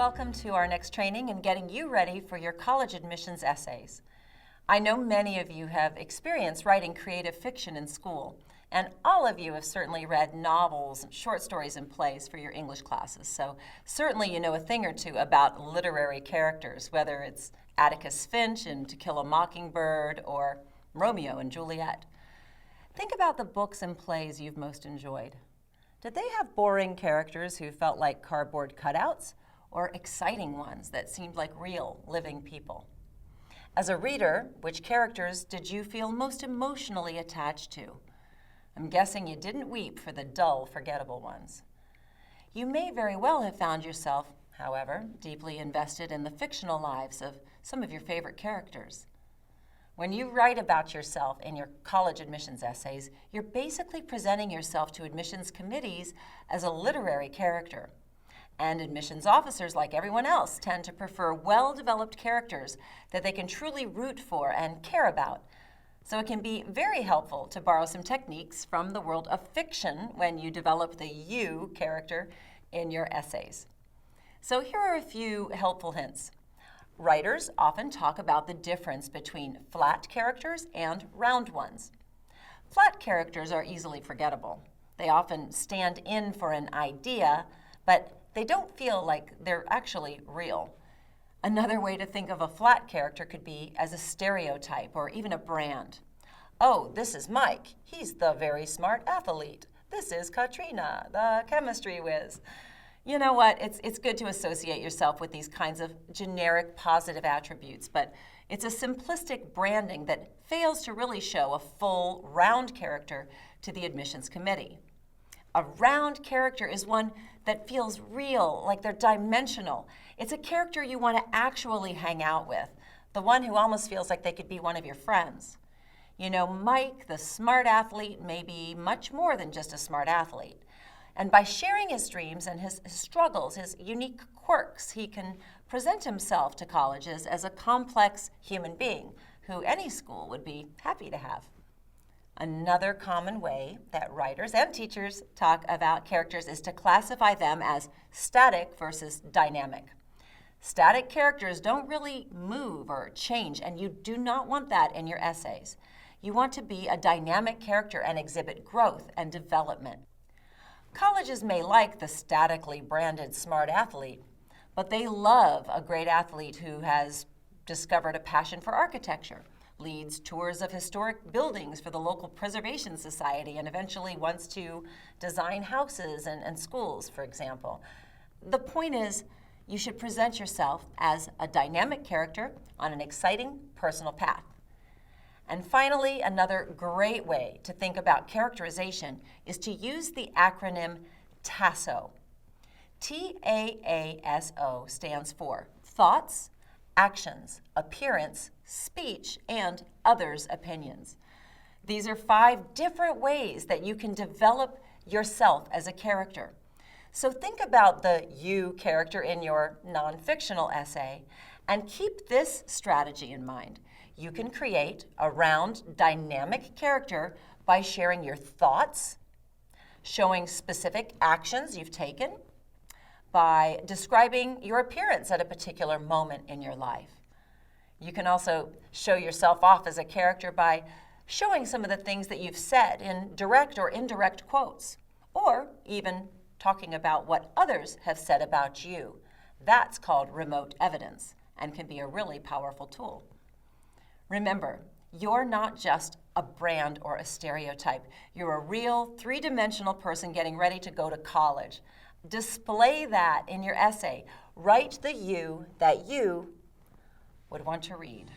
Welcome to our next training in getting you ready for your college admissions essays. I know many of you have experienced writing creative fiction in school, and all of you have certainly read novels, short stories, and plays for your English classes, so certainly you know a thing or two about literary characters, whether it's Atticus Finch in To Kill a Mockingbird or Romeo and Juliet. Think about the books and plays you've most enjoyed. Did they have boring characters who felt like cardboard cutouts, or exciting ones that seemed like real, living people? As a reader, which characters did you feel most emotionally attached to? I'm guessing you didn't weep for the dull, forgettable ones. You may very well have found yourself, however, deeply invested in the fictional lives of some of your favorite characters. When you write about yourself in your college admissions essays, you're basically presenting yourself to admissions committees as a literary character. And admissions officers, like everyone else, tend to prefer well-developed characters that they can truly root for and care about. So it can be very helpful to borrow some techniques from the world of fiction when you develop the you character in your essays. So here are a few helpful hints. Writers often talk about the difference between flat characters and round ones. Flat characters are easily forgettable. They often stand in for an idea, but they don't feel like they're actually real. Another way to think of a flat character could be as a stereotype or even a brand. Oh, this is Mike. He's the very smart athlete. This is Katrina, the chemistry whiz. You know what? It's good to associate yourself with these kinds of generic positive attributes, but it's a simplistic branding that fails to really show a full, round character to the admissions committee. A round character is one that feels real, like they're dimensional. It's a character you want to actually hang out with, the one who almost feels like they could be one of your friends. You know, Mike, the smart athlete, may be much more than just a smart athlete. And by sharing his dreams and his struggles, his unique quirks, he can present himself to colleges as a complex human being who any school would be happy to have. Another common way that writers and teachers talk about characters is to classify them as static versus dynamic. Static characters don't really move or change, and you do not want that in your essays. You want to be a dynamic character and exhibit growth and development. Colleges may like the statically branded smart athlete, but they love a great athlete who has discovered a passion for architecture, leads tours of historic buildings for the local preservation society, and eventually wants to design houses and schools, for example. The point is, you should present yourself as a dynamic character on an exciting personal path. And finally, another great way to think about characterization is to use the acronym Tasso. T-A-A-S-O stands for thoughts, actions, appearance, speech, and others' opinions. These are 5 different ways that you can develop yourself as a character. So think about the you character in your non-fictional essay and keep this strategy in mind. You can create a round, dynamic character by sharing your thoughts, showing specific actions you've taken, by describing your appearance at a particular moment in your life. You can also show yourself off as a character by showing some of the things that you've said in direct or indirect quotes, or even talking about what others have said about you. That's called remote evidence and can be a really powerful tool. Remember, you're not just a brand or a stereotype. You're a real 3-dimensional person getting ready to go to college. Display that in your essay. Write the you that you would want to read.